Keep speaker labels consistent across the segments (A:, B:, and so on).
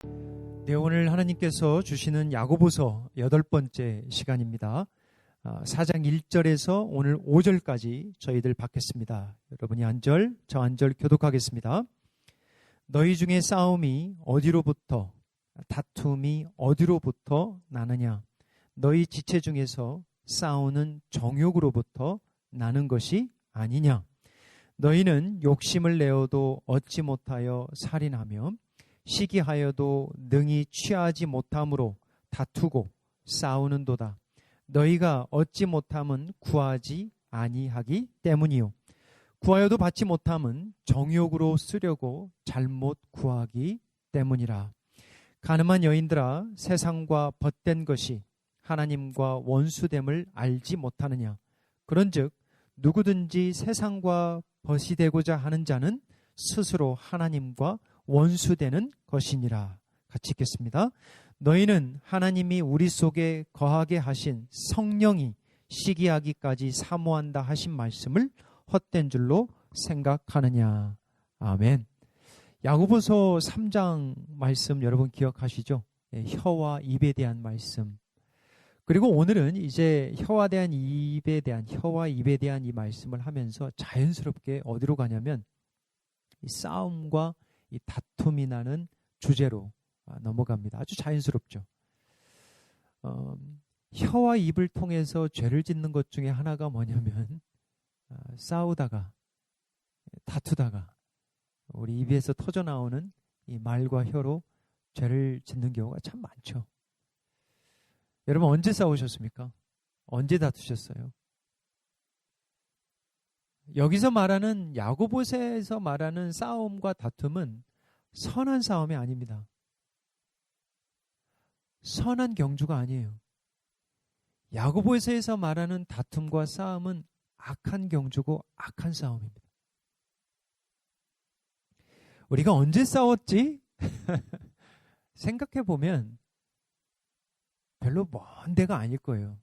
A: 네, 오늘 하나님께서 주시는 야고보서 8번째 시간입니다. 4장 1절에서 오늘 5절까지 저희들 받겠습니다. 여러분이 한 절, 저 한 절 교독하겠습니다. 너희 중에 싸움이 어디로부터, 다툼이 어디로부터 나느냐? 너희 지체 중에서 싸우는 정욕으로부터 나는 것이 아니냐? 너희는 욕심을 내어도 얻지 못하여 살인하며 시기하여도 능히 취하지 못함으로 다투고 싸우는도다. 너희가 얻지 못함은 구하지 아니하기 때문이요. 구하여도 받지 못함은 정욕으로 쓰려고 잘못 구하기 때문이라. 가늠한 여인들아, 세상과 벗된 것이 하나님과 원수됨을 알지 못하느냐? 그런즉 누구든지 세상과 벗이 되고자 하는 자는 스스로 하나님과 원수되는 것이니라. 같이 읽겠습니다. 너희는 하나님이 우리 속에 거하게 하신 성령이 시기하기까지 사모한다 하신 말씀을 헛된 줄로 생각하느냐. 아멘. 야고보서 3장 말씀 여러분 기억하시죠? 혀와 입에 대한 말씀. 그리고 오늘은 이제 혀와 입에 대한 이 말씀을 하면서 자연스럽게 어디로 가냐면 이 싸움과 이 다툼이 나는 주제로 넘어갑니다. 아주 자연스럽죠. 혀와 입을 통해서 죄를 짓는 것 중에 하나가 뭐냐면 싸우다가 다투다가 우리 입에서 터져 나오는 이 말과 혀로 죄를 짓는 경우가 참 많죠. 여러분 언제 싸우셨습니까? 언제 다투셨어요? 여기서 말하는 야고보서에서 말하는 싸움과 다툼은 선한 싸움이 아닙니다. 선한 경주가 아니에요. 야고보서에서 말하는 다툼과 싸움은 악한 경주고 악한 싸움입니다. 우리가 언제 싸웠지? 생각해 보면 별로 먼 데가 아닐 거예요.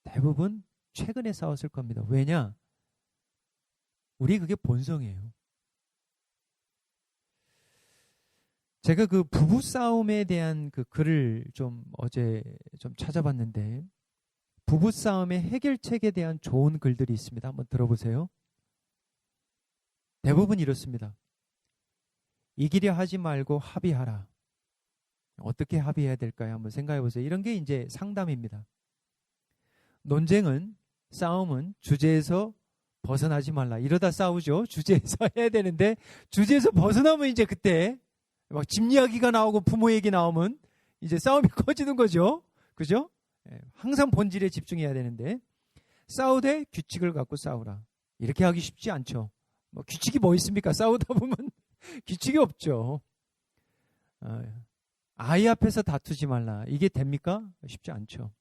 A: 대부분 최근에 싸웠을 겁니다. 왜냐? 우리 그게 본성이에요. 제가 그 부부싸움에 대한 그 글을 어제 찾아봤는데 부부싸움의 해결책에 대한 좋은 글들이 있습니다. 한번 들어보세요. 대부분 이렇습니다. 이기려 하지 말고 합의하라. 어떻게 합의해야 될까요? 한번 생각해 보세요. 이런 게 이제 상담입니다. 논쟁은, 싸움은 주제에서 벗어나지 말라. 이러다 싸우죠. 주제에서 해야 되는데 주제에서 벗어나면 이제 그때 막 집 이야기가 나오고 부모 얘기 나오면 이제 싸움이 커지는 거죠. 그죠? 항상 본질에 집중해야 되는데 싸우되 규칙을 갖고 싸우라. 이렇게 하기 쉽지 않죠. 규칙이 뭐 있습니까? 싸우다 보면 규칙이 없죠. 아이 앞에서 다투지 말라. 이게 됩니까? 쉽지 않죠.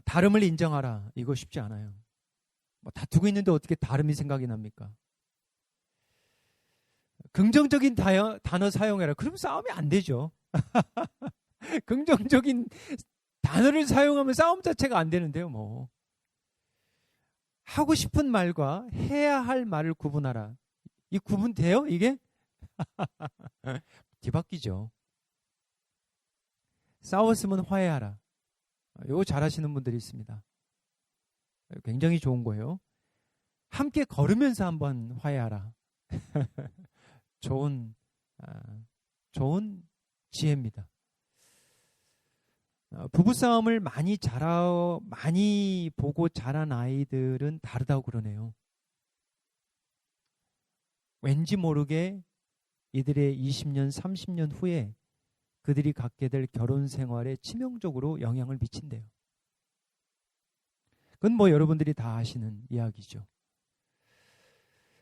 A: 다름을 인정하라. 이거 쉽지 않아요. 다투고 있는데 어떻게 다름이 생각이 납니까? 긍정적인 단어 사용해라. 그러면 싸움이 안 되죠. 긍정적인 단어를 사용하면 싸움 자체가 안 되는데요. 뭐 하고 싶은 말과 해야 할 말을 구분하라. 이 구분돼요? 이게? 뒤바뀌죠. 싸웠으면 화해하라. 이거 잘하시는 분들이 있습니다. 굉장히 좋은 거예요. 함께 걸으면서 한번 화해하라. 좋은 지혜입니다. 부부싸움을 많이 보고 자란 아이들은 다르다고 그러네요. 왠지 모르게 이들의 20년, 30년 후에 그들이 갖게 될 결혼 생활에 치명적으로 영향을 미친대요. 그건 뭐 여러분들이 다 아시는 이야기죠.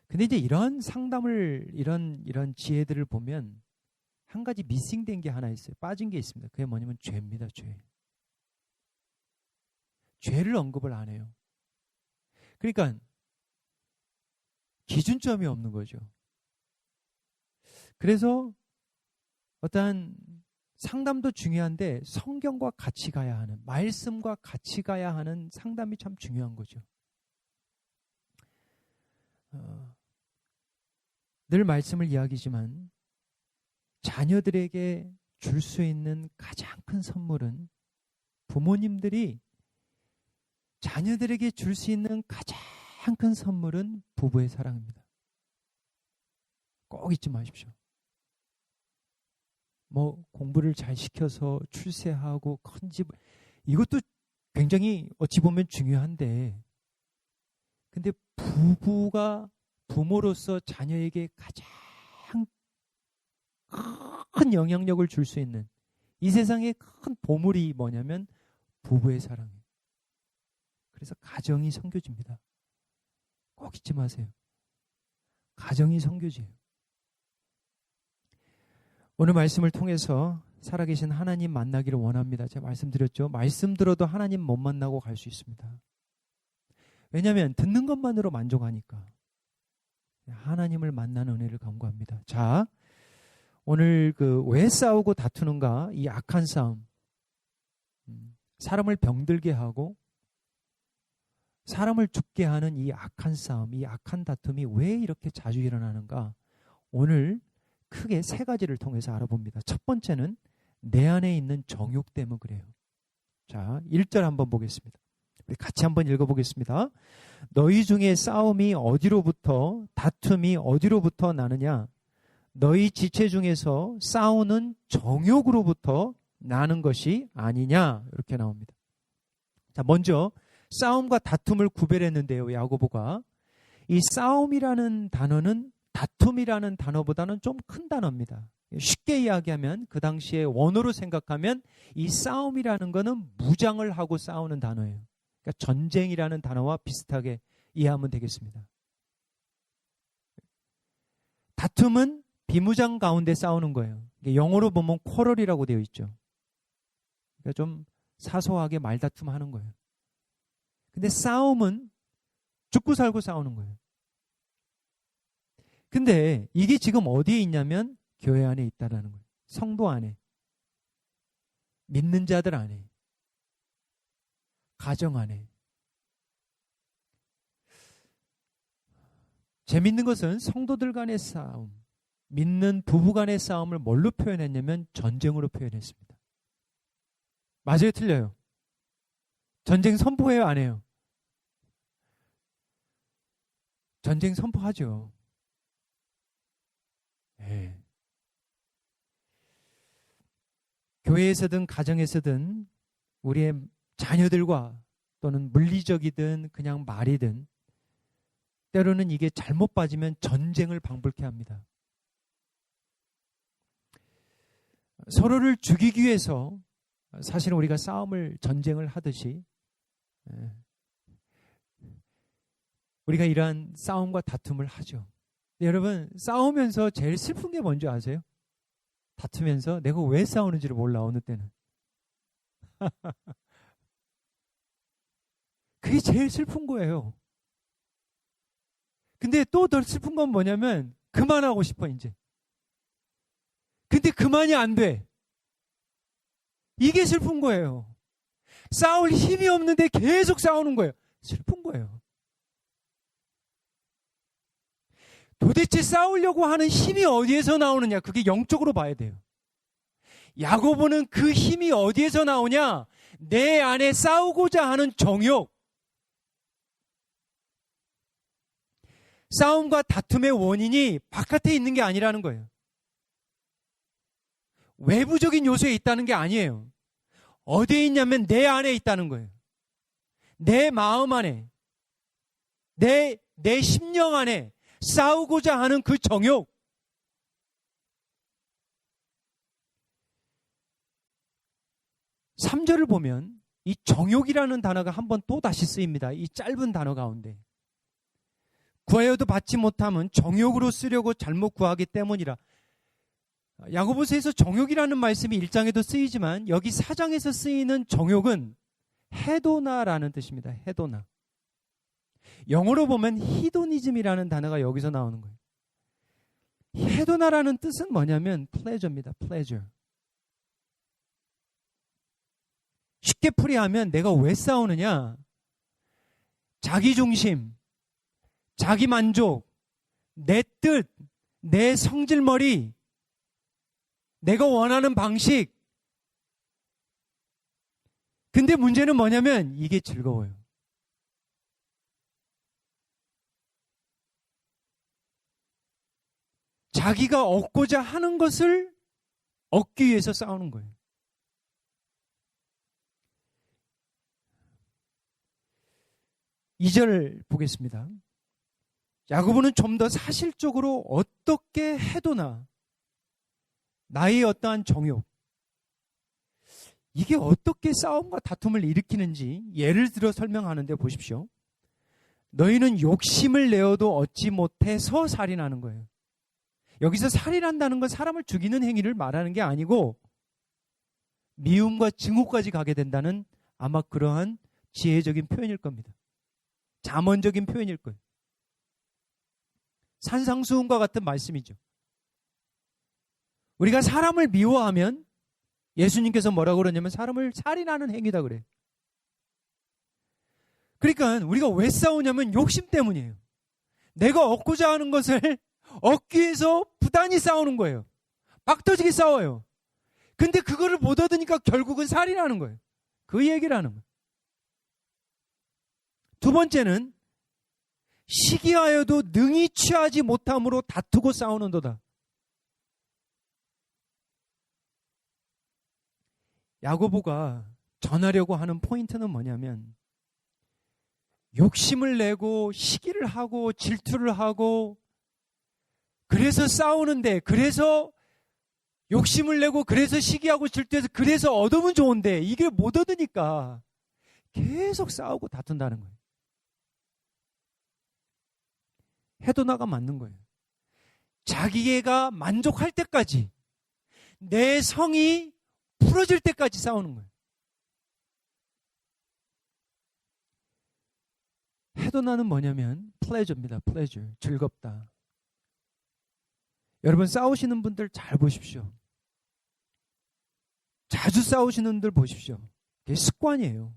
A: 근데 이제 이런 상담을, 이런 지혜들을 보면 한 가지 미싱된 게 하나 있어요. 빠진 게 있습니다. 그게 뭐냐면 죄입니다. 죄. 죄를 언급을 안 해요. 그러니까 기준점이 없는 거죠. 그래서 어떠한 상담도 중요한데 성경과 같이 가야 하는, 말씀과 같이 가야 하는 상담이 참 중요한 거죠. 늘 말씀을 이야기지만 자녀들에게 줄 수 있는 가장 큰 선물은, 부모님들이 자녀들에게 줄 수 있는 가장 큰 선물은 부부의 사랑입니다. 꼭 잊지 마십시오. 뭐 공부를 잘 시켜서 출세하고 큰 집, 이것도 굉장히 어찌 보면 중요한데, 근데 부부가 부모로서 자녀에게 가장 큰 영향력을 줄 수 있는 이 세상의 큰 보물이 뭐냐면 부부의 사랑이에요. 그래서 가정이 선교지입니다. 꼭 잊지 마세요. 가정이 선교지예요. 오늘 말씀을 통해서 살아계신 하나님 만나기를 원합니다. 제가 말씀드렸죠. 말씀 들어도 하나님 못 만나고 갈 수 있습니다. 왜냐하면 듣는 것만으로 만족하니까. 하나님을 만나는 은혜를 간구합니다. 자, 오늘 왜 싸우고 다투는가? 이 악한 싸움, 사람을 병들게 하고 사람을 죽게 하는 이 악한 싸움, 이 악한 다툼이 왜 이렇게 자주 일어나는가? 오늘 크게 세 가지를 통해서 알아봅니다. 첫 번째는 내 안에 있는 정욕 때문에 그래요. 자, 1절 한번 보겠습니다. 우리 같이 한번 읽어보겠습니다. 너희 중에 싸움이 어디로부터, 다툼이 어디로부터 나느냐? 너희 지체 중에서 싸우는 정욕으로부터 나는 것이 아니냐? 이렇게 나옵니다. 자, 먼저 싸움과 다툼을 구별했는데요, 야고보가. 이 싸움이라는 단어는 다툼이라는 단어보다는 좀 큰 단어입니다. 쉽게 이야기하면, 그 당시에 원어로 생각하면 이 싸움이라는 거는 무장을 하고 싸우는 단어예요. 그러니까 전쟁이라는 단어와 비슷하게 이해하면 되겠습니다. 다툼은 비무장 가운데 싸우는 거예요. 영어로 보면 쿼럴이라고 되어 있죠. 그러니까 좀 사소하게 말다툼 하는 거예요. 근데 싸움은 죽고 살고 싸우는 거예요. 근데 이게 지금 어디에 있냐면 교회 안에 있다라는 거예요. 성도 안에, 믿는 자들 안에, 가정 안에. 재밌는 것은 성도들 간의 싸움, 믿는 부부 간의 싸움을 뭘로 표현했냐면 전쟁으로 표현했습니다. 맞아요, 틀려요? 전쟁 선포해요, 안 해요? 전쟁 선포하죠. 네. 교회에서든 가정에서든 우리의 자녀들과 또는 물리적이든 그냥 말이든 때로는 이게 잘못 빠지면 전쟁을 방불케 합니다. 서로를 죽이기 위해서 사실은 우리가 전쟁을 하듯이 우리가 이러한 싸움과 다툼을 하죠. 여러분, 싸우면서 제일 슬픈 게 뭔지 아세요? 다투면서 내가 왜 싸우는지를 몰라, 어느 때는. 그게 제일 슬픈 거예요. 근데 또 더 슬픈 건 뭐냐면 그만하고 싶어, 이제. 근데 그만이 안 돼. 이게 슬픈 거예요. 싸울 힘이 없는데 계속 싸우는 거예요. 슬픈 거예요. 도대체 싸우려고 하는 힘이 어디에서 나오느냐? 그게 영적으로 봐야 돼요. 야고보는 그 힘이 어디에서 나오냐? 내 안에 싸우고자 하는 정욕. 싸움과 다툼의 원인이 바깥에 있는 게 아니라는 거예요. 외부적인 요소에 있다는 게 아니에요. 어디에 있냐면 내 안에 있다는 거예요. 내 마음 안에, 내 심령 안에 싸우고자 하는 그 정욕. 삼 절을 보면 이 정욕이라는 단어가 한 번 또 다시 쓰입니다. 이 짧은 단어 가운데. 구하여도 받지 못함은 정욕으로 쓰려고 잘못 구하기 때문이라. 야고보서에서 정욕이라는 말씀이 1장에도 쓰이지만 여기 4장에서 쓰이는 정욕은 헤도나라는 뜻입니다. 헤도나. 영어로 보면 히도니즘이라는 단어가 여기서 나오는 거예요. 헤도나라는 뜻은 뭐냐면 pleasure입니다. pleasure. 쉽게 풀이하면 내가 왜 싸우느냐? 자기 중심, 자기 만족, 내 뜻, 내 성질머리, 내가 원하는 방식. 근데 문제는 뭐냐면 이게 즐거워요. 자기가 얻고자 하는 것을 얻기 위해서 싸우는 거예요. 이 절 보겠습니다. 야고보는 좀 더 사실적으로 어떻게 해도나 나의 어떠한 정욕, 이게 어떻게 싸움과 다툼을 일으키는지 예를 들어 설명하는데 보십시오. 너희는 욕심을 내어도 얻지 못해서 살인하는 거예요. 여기서 살인한다는 건 사람을 죽이는 행위를 말하는 게 아니고 미움과 증오까지 가게 된다는 아마 그러한 지혜적인 표현일 겁니다. 잠언적인 표현일 거예요. 산상수훈과 같은 말씀이죠. 우리가 사람을 미워하면 예수님께서 뭐라고 그러냐면 사람을 살인하는 행위다 그래요. 그러니까 우리가 왜 싸우냐면 욕심 때문이에요. 내가 얻고자 하는 것을 얻기 위해서 부단히 싸우는 거예요. 막 터지게 싸워요. 근데 그거를 못 얻으니까 결국은 살인하는 거예요. 그 얘기를 하는 거예요. 두 번째는 시기하여도 능히 취하지 못함으로 다투고 싸우는도다. 야고보가 전하려고 하는 포인트는 뭐냐면 욕심을 내고 시기를 하고 질투를 하고 그래서 싸우는데, 그래서 욕심을 내고 그래서 시기하고 질투해서 그래서 얻으면 좋은데 이게 못 얻으니까 계속 싸우고 다툰다는 거예요. 해도나가 맞는 거예요. 자기가 만족할 때까지, 내 성이 풀어질 때까지 싸우는 거예요. 해도나는 뭐냐면 플레저입니다. 플레저. 즐겁다. 여러분 싸우시는 분들 잘 보십시오. 자주 싸우시는 분들 보십시오. 그게 습관이에요.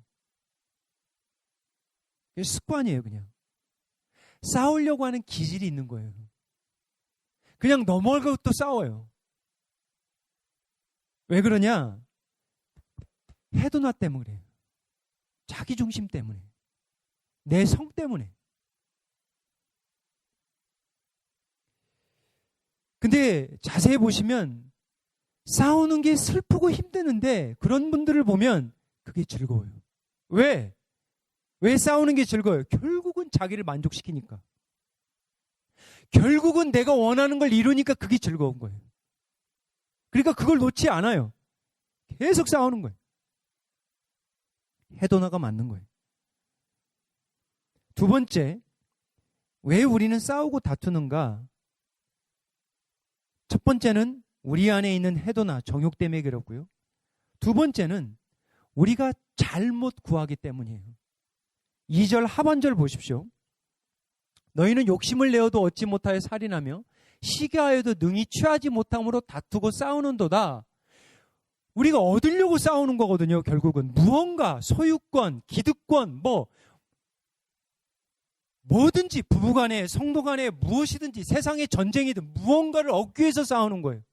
A: 그게 습관이에요. 그냥 싸우려고 하는 기질이 있는 거예요. 그냥 넘어가고 또 싸워요. 왜 그러냐? 해도나 때문에 그래요. 자기중심 때문에, 내 성 때문에. 근데 자세히 보시면 싸우는 게 슬프고 힘드는데 그런 분들을 보면 그게 즐거워요. 왜? 왜 싸우는 게 즐거워요? 결국은 자기를 만족시키니까. 결국은 내가 원하는 걸 이루니까 그게 즐거운 거예요. 그러니까 그걸 놓지 않아요. 계속 싸우는 거예요. 해도나가 맞는 거예요. 두 번째, 왜 우리는 싸우고 다투는가? 첫 번째는 우리 안에 있는 해도나 정욕 때문에 그렇고요. 두 번째는 우리가 잘못 구하기 때문이에요. 2절 하반절 보십시오. 너희는 욕심을 내어도 얻지 못하여 살인하며 시기하여도 능히 취하지 못함으로 다투고 싸우는도다. 우리가 얻으려고 싸우는 거거든요. 결국은 무언가 소유권, 기득권, 뭐든지 부부간에 성도간에 무엇이든지 세상의 전쟁이든 무언가를 얻기 위해서 싸우는 거예요.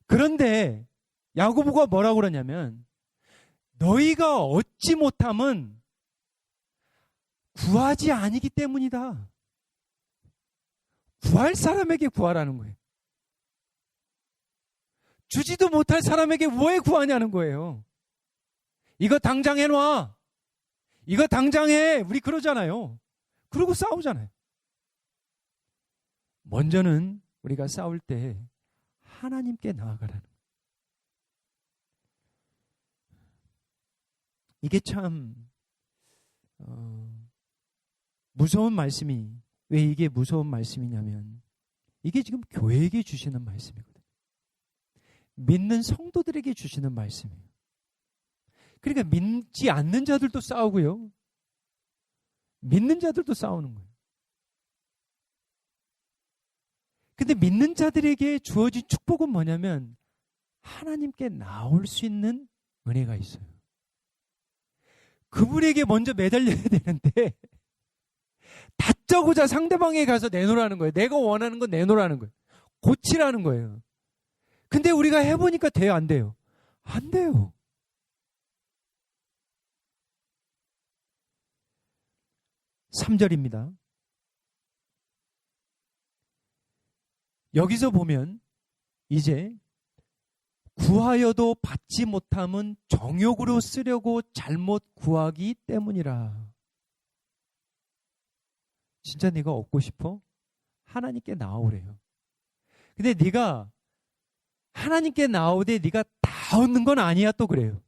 A: 그런데 야고보가 뭐라고 그러냐면 너희가 얻지 못함은 구하지 아니기 때문이다. 구할 사람에게 구하라는 거예요. 주지도 못할 사람에게 왜 구하냐는 거예요. 이거 당장 해놔. 이거 당장 해. 우리 그러잖아요. 그러고 싸우잖아요. 먼저는 우리가 싸울 때 하나님께 나아가라는 거예요. 이게 참 무서운 말씀이, 왜 이게 무서운 말씀이냐면 이게 지금 교회에게 주시는 말씀이거든요. 믿는 성도들에게 주시는 말씀이에요. 그러니까 믿지 않는 자들도 싸우고요. 믿는 자들도 싸우는 거예요. 근데 믿는 자들에게 주어진 축복은 뭐냐면 하나님께 나올 수 있는 은혜가 있어요. 그분에게 먼저 매달려야 되는데 다짜고짜 상대방에 가서 내놓으라는 거예요. 내가 원하는 건 내놓으라는 거예요. 고치라는 거예요. 근데 우리가 해보니까 돼요, 안 돼요? 안 돼요. (3절입니다) 여기서 보면 이제 구하여도 받지 못함은 정욕으로 쓰려고 잘못 구하기 때문이라. 진짜 네가 얻고 싶어? 하나님께 나오래요. 근데 네가 하나님께 나오되 네가 다 얻는 건 아니야, 또 그래요.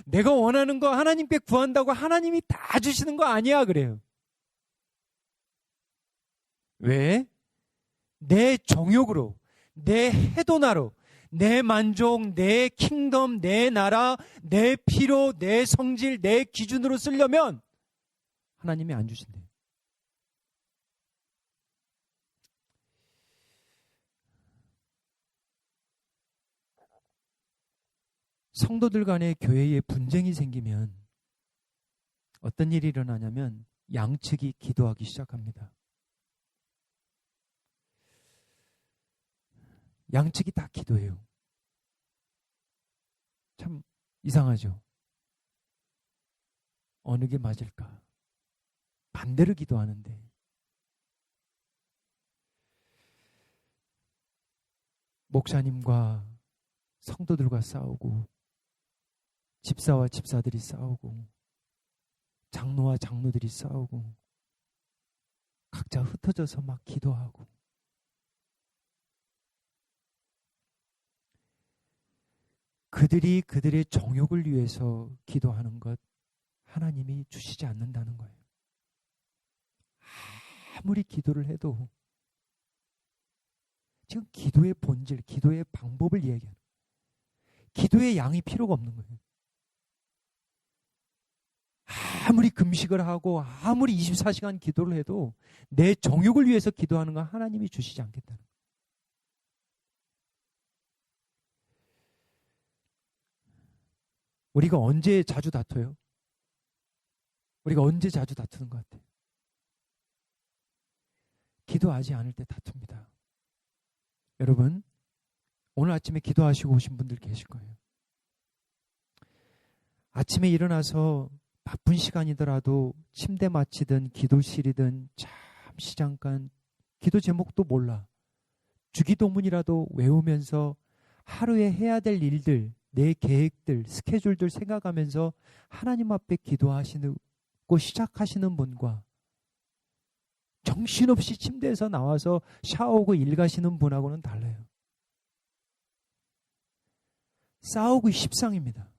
A: 내가 원하는 거 하나님께 구한다고 하나님이 다 주시는 거 아니야, 그래요. 왜? 내 정욕으로, 내 해도나로, 내 만족, 내 킹덤, 내 나라, 내 피로, 내 성질, 내 기준으로 쓰려면 하나님이 안 주신대요. 성도들 간의 교회에 분쟁이 생기면 어떤 일이 일어나냐면 양측이 기도하기 시작합니다. 양측이 다 기도해요. 참 이상하죠. 어느 게 맞을까? 반대로 기도하는데. 목사님과 성도들과 싸우고, 집사와 집사들이 싸우고, 장로와 장로들이 싸우고, 각자 흩어져서 막 기도하고. 그들이 그들의 정욕을 위해서 기도하는 것 하나님이 주시지 않는다는 거예요. 아무리 기도를 해도 지금 기도의 본질, 기도의 방법을 이야기하는 거예요. 기도의 양이 필요가 없는 거예요. 아무리 금식을 하고 아무리 24시간 기도를 해도 내 정욕을 위해서 기도하는 건 하나님이 주시지 않겠다는 거예요. 우리가 언제 자주 다퉈요? 우리가 언제 자주 다투는 것 같아요? 기도하지 않을 때 다툽니다. 여러분, 오늘 아침에 기도하시고 오신 분들 계실 거예요. 아침에 일어나서 바쁜 시간이더라도 침대 마치든 기도실이든 잠시 잠깐 기도 제목도 몰라. 주기도문이라도 외우면서 하루에 해야 될 일들, 내 계획들, 스케줄들 생각하면서 하나님 앞에 기도하시고 시작하시는 분과 정신없이 침대에서 나와서 샤워하고 일 가시는 분하고는 달라요. 싸우기 십상입니다.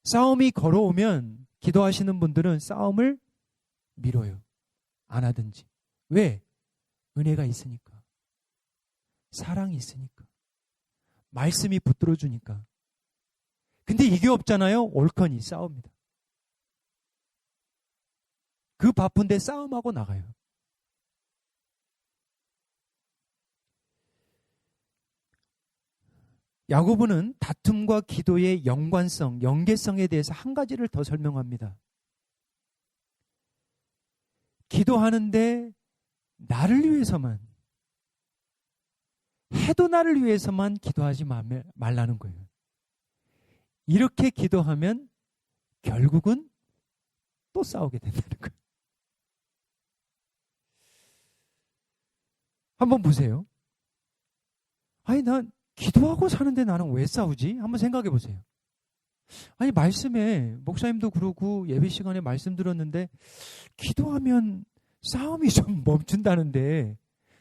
A: 싸움이 걸어오면 기도하시는 분들은 싸움을 미뤄요. 안 하든지. 왜? 은혜가 있으니까. 사랑이 있으니까. 말씀이 붙들어 주니까. 근데 이게 없잖아요. 옳거니 싸웁니다. 그 바쁜데 싸움하고 나가요. 야고보는 다툼과 기도의 연관성, 연계성에 대해서 한 가지를 더 설명합니다. 기도하는데 나를 위해서만, 해도 나를 위해서만 기도하지 말라는 거예요. 이렇게 기도하면 결국은 또 싸우게 된다는 거예요. 한번 보세요. 아니, 난 기도하고 사는데 나는 왜 싸우지? 한번 생각해 보세요. 아니, 말씀에 목사님도 그러고 예배 시간에 말씀 들었는데 기도하면 싸움이 좀 멈춘다는데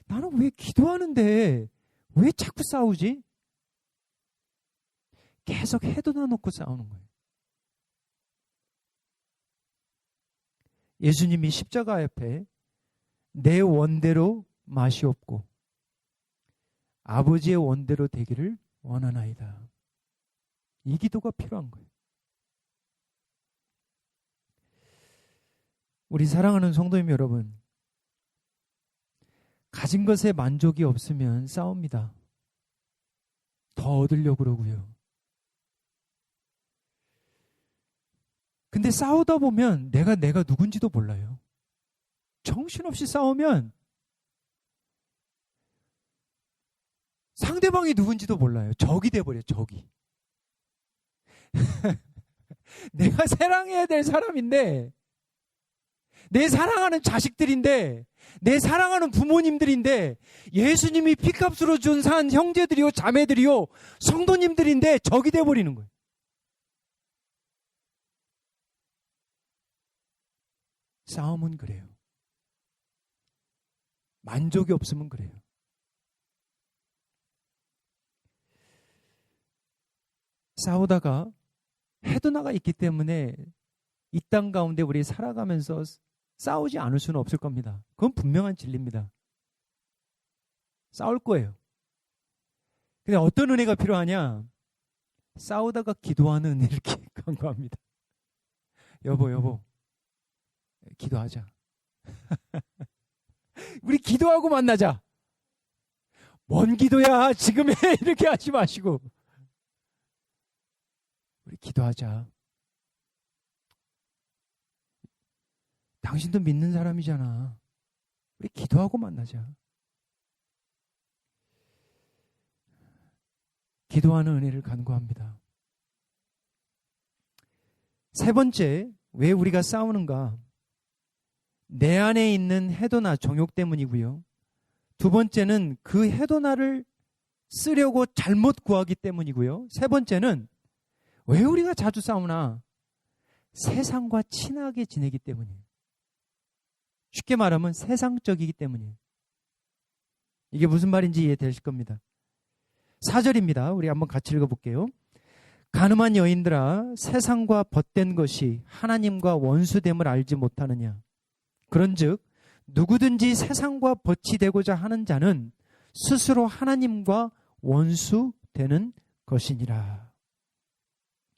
A: 나는 왜 기도하는데 왜 자꾸 싸우지? 계속 해도나 놓고 싸우는 거예요. 예수님이 십자가 옆에 내 원대로 마시옵고 아버지의 원대로 되기를 원하나이다. 이 기도가 필요한 거예요. 우리 사랑하는 성도님 여러분, 가진 것에 만족이 없으면 싸웁니다. 더 얻으려고 그러고요. 근데 싸우다 보면 내가 누군지도 몰라요. 정신없이 싸우면 상대방이 누군지도 몰라요. 적이 돼버려요. 적이. 내가 사랑해야 될 사람인데, 내 사랑하는 자식들인데, 내 사랑하는 부모님들인데, 예수님이 피값으로 준 산 형제들이요 자매들이요 성도님들인데 적이 돼버리는 거예요. 싸움은 그래요. 만족이 없으면 그래요. 싸우다가 해도나가 있기 때문에 이 땅 가운데 우리 살아가면서 싸우지 않을 수는 없을 겁니다. 그건 분명한 진리입니다. 싸울 거예요. 근데 어떤 은혜가 필요하냐? 싸우다가 기도하는 은혜를 간구합니다. 여보, 기도하자. 우리 기도하고 만나자. 뭔 기도야? 지금 해. 이렇게 하지 마시고. 우리 기도하자. 당신도 믿는 사람이잖아. 우리 기도하고 만나자. 기도하는 은혜를 간구합니다. 세 번째, 왜 우리가 싸우는가? 내 안에 있는 해도나 정욕 때문이고요. 두 번째는 그 해도나를 쓰려고 잘못 구하기 때문이고요. 세 번째는 왜 우리가 자주 싸우나? 세상과 친하게 지내기 때문이에요. 쉽게 말하면 세상적이기 때문이에요. 이게 무슨 말인지 이해되실 겁니다. 4절입니다. 우리 한번 같이 읽어볼게요. 가늠한 여인들아, 세상과 벗된 것이 하나님과 원수됨을 알지 못하느냐? 그런즉 누구든지 세상과 벗이 되고자 하는 자는 스스로 하나님과 원수되는 것이니라.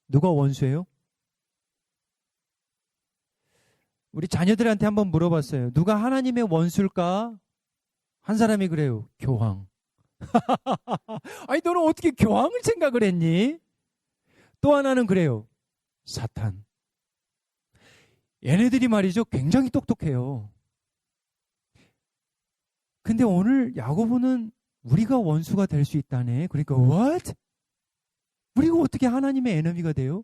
A: 누가 원수예요? 우리 자녀들한테 한번 물어봤어요. 누가 하나님의 원수일까? 한 사람이 그래요. 교황. 아니 너는 어떻게 교황을 생각을 했니? 또 하나는 그래요. 사탄. 얘네들이 말이죠. 굉장히 똑똑해요. 근데 오늘 야고보는 우리가 원수가 될 수 있다네. 그러니까 what? 우리가 어떻게 하나님의 에너미가 돼요?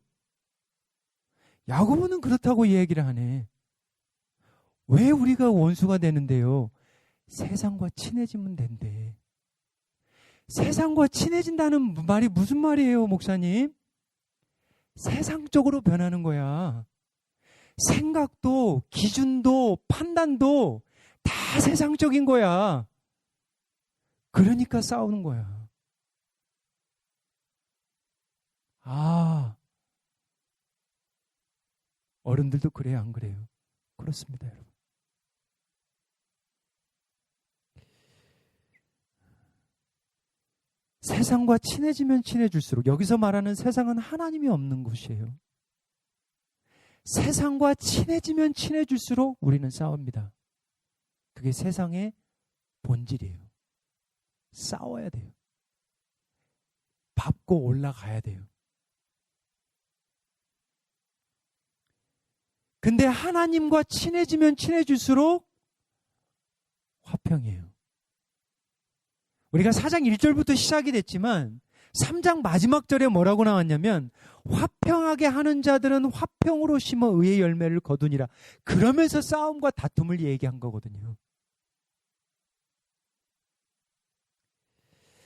A: 야고보는 그렇다고 이 얘기를 하네. 왜 우리가 원수가 되는데요? 세상과 친해지면 된대. 세상과 친해진다는 말이 무슨 말이에요, 목사님? 세상적으로 변하는 거야. 생각도, 기준도, 판단도 다 세상적인 거야. 그러니까 싸우는 거야. 아, 어른들도 그래요, 안 그래요? 그렇습니다, 여러분. 세상과 친해지면 친해질수록, 여기서 말하는 세상은 하나님이 없는 곳이에요. 세상과 친해지면 친해질수록 우리는 싸웁니다. 그게 세상의 본질이에요. 싸워야 돼요. 밟고 올라가야 돼요. 근데 하나님과 친해지면 친해질수록 화평이에요. 우리가 4장 1절부터 시작이 됐지만 3장 마지막 절에 뭐라고 나왔냐면 화평하게 하는 자들은 화평으로 심어 의의 열매를 거두니라. 그러면서 싸움과 다툼을 얘기한 거거든요.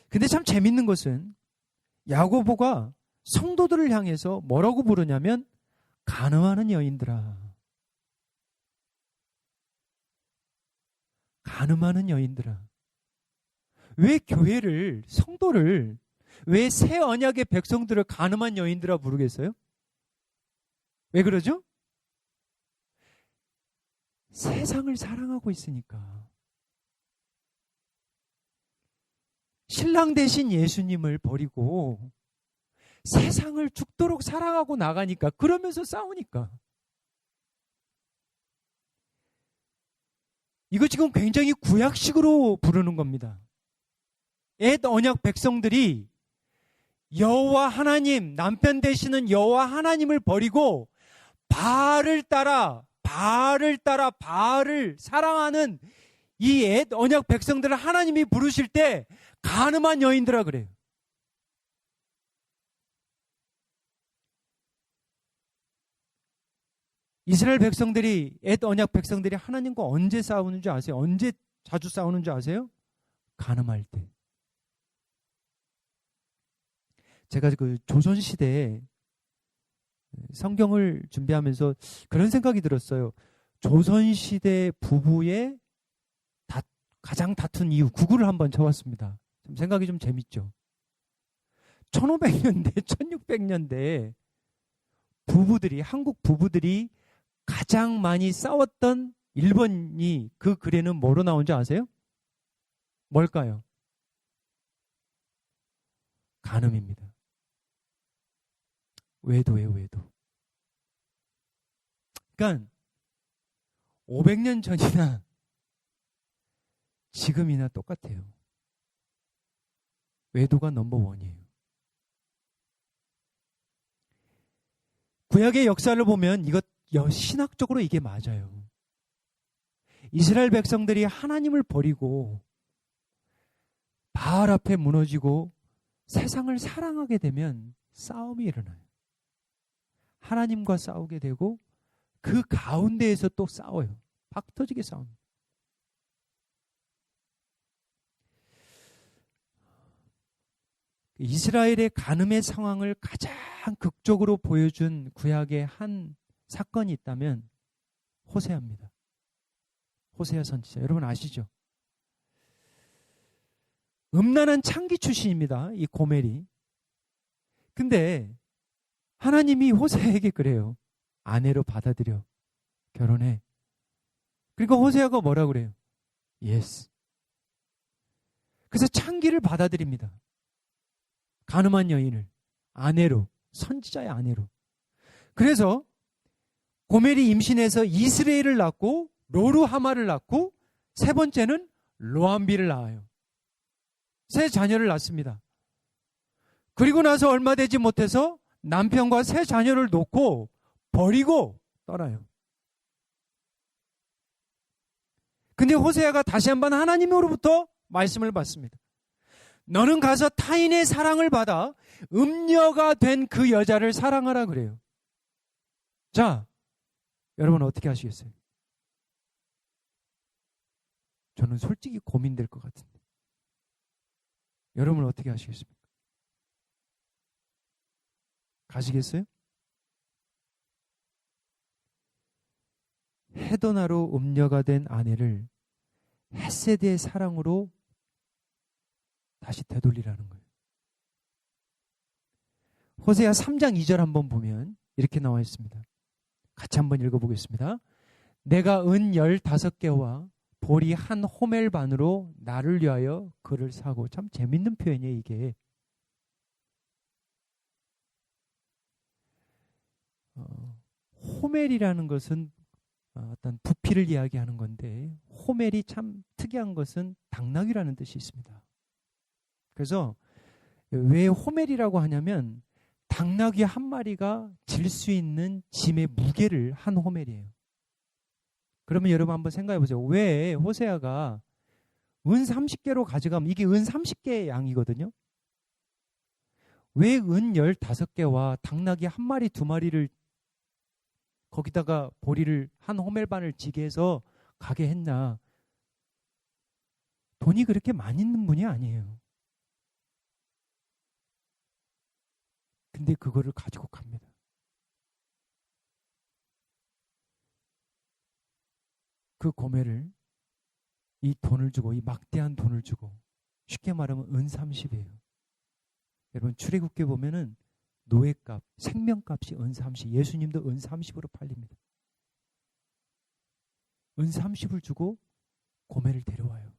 A: 근데 참 재밌는 것은 야고보가 성도들을 향해서 뭐라고 부르냐면 간음하는 여인들아. 간음하는 여인들아. 왜 교회를, 성도를, 왜 새 언약의 백성들을 간음한 여인들아 부르겠어요? 왜 그러죠? 세상을 사랑하고 있으니까. 신랑 대신 예수님을 버리고 세상을 죽도록 사랑하고 나가니까, 그러면서 싸우니까. 이거 지금 굉장히 구약식으로 부르는 겁니다. 옛 언약 백성들이 여호와 하나님, 남편 되시는 여호와 하나님을 버리고 바알을 따라 바알을 사랑하는 이 옛 언약 백성들을 하나님이 부르실 때 가늠한 여인들아 그래요. 이스라엘 백성들이, 옛 언약 백성들이 하나님과 언제 싸우는 줄 아세요? 언제 자주 싸우는 줄 아세요? 가늠할 때. 제가 그 조선시대에 성경을 준비하면서 그런 생각이 들었어요. 조선시대 부부의 가장 다툰 이유, 구글을 한번 쳐봤습니다. 좀 생각이 좀 재밌죠. 1500년대, 1600년대 부부들이, 한국 부부들이 가장 많이 싸웠던 1번이 그 글에는 뭐로 나온지 아세요? 뭘까요? 간음입니다. 외도예요, 외도. 그러니까 500년 전이나 지금이나 똑같아요. 외도가 넘버원이에요. 구약의 역사를 보면 이것 신학적으로 이게 맞아요. 이스라엘 백성들이 하나님을 버리고 바알 앞에 무너지고 세상을 사랑하게 되면 싸움이 일어나요. 하나님과 싸우게 되고 그 가운데에서 또 싸워요. 박 터지게 싸웁니다. 이스라엘의 간음의 상황을 가장 극적으로 보여준 구약의 한 사건이 있다면 호세아입니다. 호세아 선지자. 여러분 아시죠? 음란한 창기 출신입니다. 이 고멜이. 근데 하나님이 호세아에게 그래요. 아내로 받아들여. 결혼해. 그러니까 호세아가 뭐라 그래요? 예스. 그래서 창기를 받아들입니다. 간음한 여인을 아내로, 선지자의 아내로. 그래서 고멜이 임신해서 이스라엘을 낳고 로루하마를 낳고 세 번째는 로암비를 낳아요. 세 자녀를 낳습니다. 그리고 나서 얼마 되지 못해서 남편과 세 자녀를 놓고 버리고 떠나요. 근데 호세아가 다시 한번 하나님으로부터 말씀을 받습니다. 너는 가서 타인의 사랑을 받아 음녀가 된 그 여자를 사랑하라 그래요. 자, 여러분 어떻게 하시겠어요? 저는 솔직히 고민될 것 같은데. 여러분은 어떻게 하시겠습니까? 가시겠어요? 헤도나로 음녀가 된 아내를 헷세드의 사랑으로 다시 되돌리라는 거예요. 호세아 3장 2절 한번 보면 이렇게 나와 있습니다. 같이 한번 읽어보겠습니다. 내가 은 15개와 보리 한 호멜 반으로 나를 위하여 그를 사고. 참 재밌는 표현이에요 이게. 호멜이라는 것은 어떤 부피를 이야기하는 건데 호멜이 참 특이한 것은 당나귀라는 뜻이 있습니다. 그래서 왜 호멜이라고 하냐면 당나귀 한 마리가 질 수 있는 짐의 무게를 한 호멜이에요. 그러면 여러분 한번 생각해 보세요. 왜 호세아가 은 30개로 가져가면 이게 은 30개의 양이거든요. 왜 은 15개와 당나귀 한 마리 두 마리를 거기다가 보리를 한 호멜반을 지게 해서 가게 했나? 돈이 그렇게 많이 있는 분이 아니에요. 근데 그거를 가지고 갑니다. 그 고멜을 이 돈을 주고 이 막대한 돈을 주고 쉽게 말하면 은 30이에요. 여러분 출애굽기에 보면은 노예값, 생명값이 은 30. 예수님도 은 30으로 팔립니다. 은 30을 주고 고멜을 데려와요.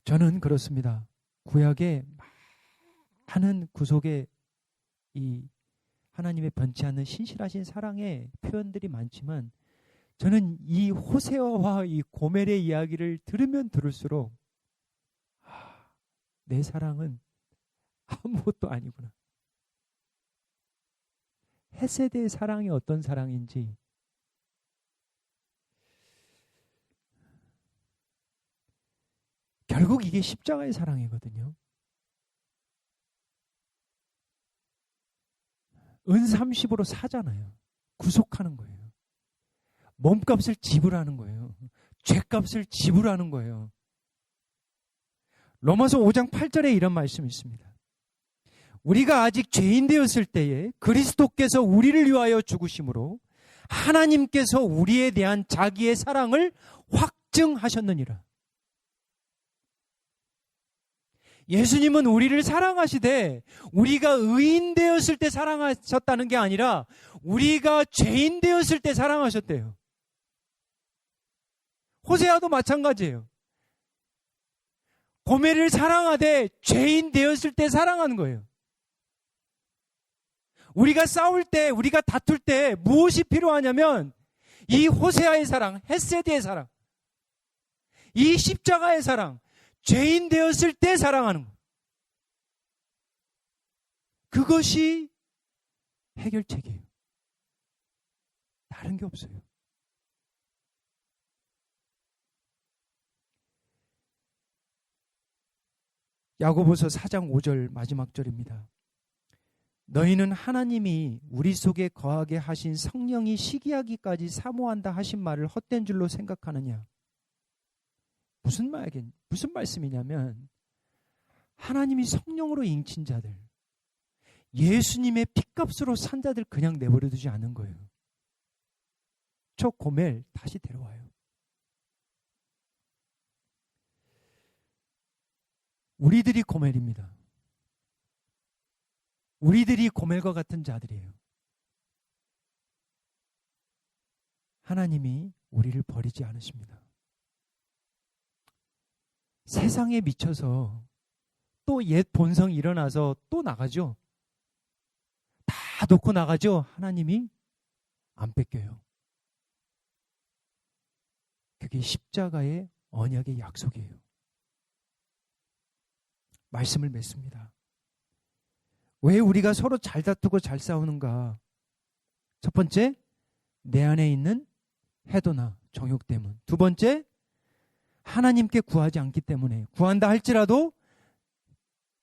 A: 저는 그렇습니다. 구약에 많은 구속의 이 하나님의 변치 않는 신실하신 사랑의 표현들이 많지만 저는 이 호세아와 이 고멜의 이야기를 들으면 들을수록 내 사랑은 아무것도 아니구나. 헤세드의 사랑이 어떤 사랑인지 결국 이게 십자가의 사랑이거든요. 은30으로 사잖아요. 구속하는 거예요. 몸값을 지불하는 거예요. 죄값을 지불하는 거예요. 로마서 5장 8절에 이런 말씀이 있습니다. 우리가 아직 죄인 되었을 때에 그리스도께서 우리를 위하여 죽으심으로 하나님께서 우리에 대한 자기의 사랑을 확증하셨느니라. 예수님은 우리를 사랑하시되 우리가 의인 되었을 때 사랑하셨다는 게 아니라 우리가 죄인 되었을 때 사랑하셨대요. 호세아도 마찬가지예요. 고멜을 사랑하되 죄인 되었을 때 사랑하는 거예요. 우리가 싸울 때, 우리가 다툴 때 무엇이 필요하냐면 이 호세아의 사랑, 헤세드의 사랑, 이 십자가의 사랑, 죄인 되었을 때 사랑하는 것. 그것이 해결책이에요. 다른 게 없어요. 야고보서 4장 5절 마지막 절입니다. 너희는 하나님이 우리 속에 거하게 하신 성령이 시기하기까지 사모한다 하신 말을 헛된 줄로 생각하느냐? 무슨 말씀이냐면 하나님이 성령으로 인친 자들, 예수님의 핏값으로 산 자들 그냥 내버려 두지 않은 거예요. 저 고멜 다시 데려와요. 우리들이 고멜입니다. 우리들이 고멜과 같은 자들이에요. 하나님이 우리를 버리지 않으십니다. 세상에 미쳐서 또 옛 본성이 일어나서 또 나가죠. 다 놓고 나가죠. 하나님이 안 뺏겨요. 그게 십자가의 언약의 약속이에요. 말씀을 맺습니다. 왜 우리가 서로 잘 다투고 잘 싸우는가? 첫 번째, 내 안에 있는 해도나 정욕 때문. 두 번째, 하나님께 구하지 않기 때문에, 구한다 할지라도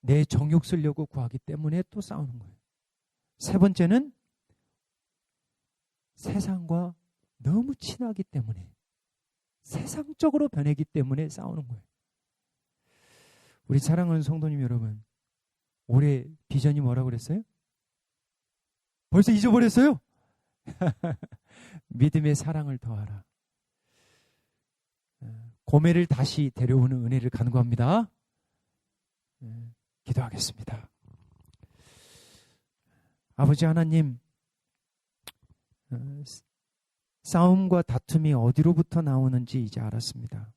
A: 내 정욕 쓰려고 구하기 때문에 또 싸우는 거예요. 세 번째는 세상과 너무 친하기 때문에, 세상적으로 변하기 때문에 싸우는 거예요. 우리 사랑하는 성도님 여러분, 올해 비전이 뭐라고 그랬어요? 벌써 잊어버렸어요? 믿음의 사랑을 더하라. 고멜을 다시 데려오는 은혜를 간구합니다. 기도하겠습니다. 아버지 하나님, 싸움과 다툼이 어디로부터 나오는지 이제 알았습니다.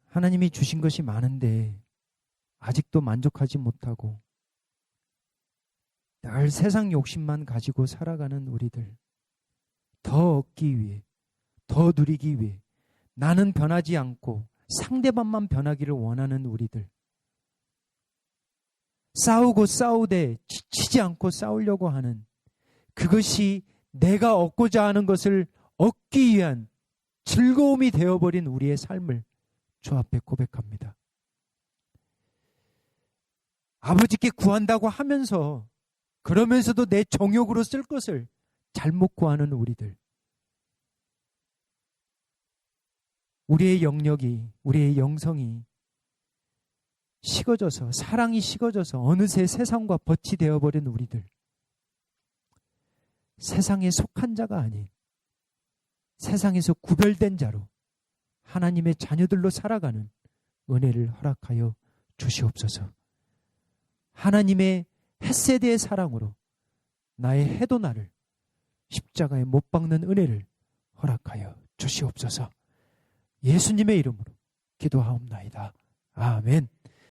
A: 하나님이 주신 것이 많은데 아직도 만족하지 못하고 늘 세상 욕심만 가지고 살아가는 우리들, 더 얻기 위해, 더 누리기 위해 나는 변하지 않고 상대방만 변하기를 원하는 우리들, 싸우고 싸우되 지치지 않고 싸우려고 하는, 그것이 내가 얻고자 하는 것을 얻기 위한 즐거움이 되어버린 우리의 삶을 주 앞에 고백합니다. 아버지께 구한다고 하면서 그러면서도 내 정욕으로 쓸 것을 잘못 구하는 우리들, 우리의 영역이, 우리의 영성이 식어져서, 사랑이 식어져서 어느새 세상과 벗이 되어버린 우리들, 세상에 속한 자가 아닌 세상에서 구별된 자로 하나님의 자녀들로 살아가는 은혜를 허락하여 주시옵소서. 하나님의 헤세드의 사랑으로 나의 해도나를 십자가에 못 박는 은혜를 허락하여 주시옵소서. 예수님의 이름으로 기도하옵나이다. 아멘.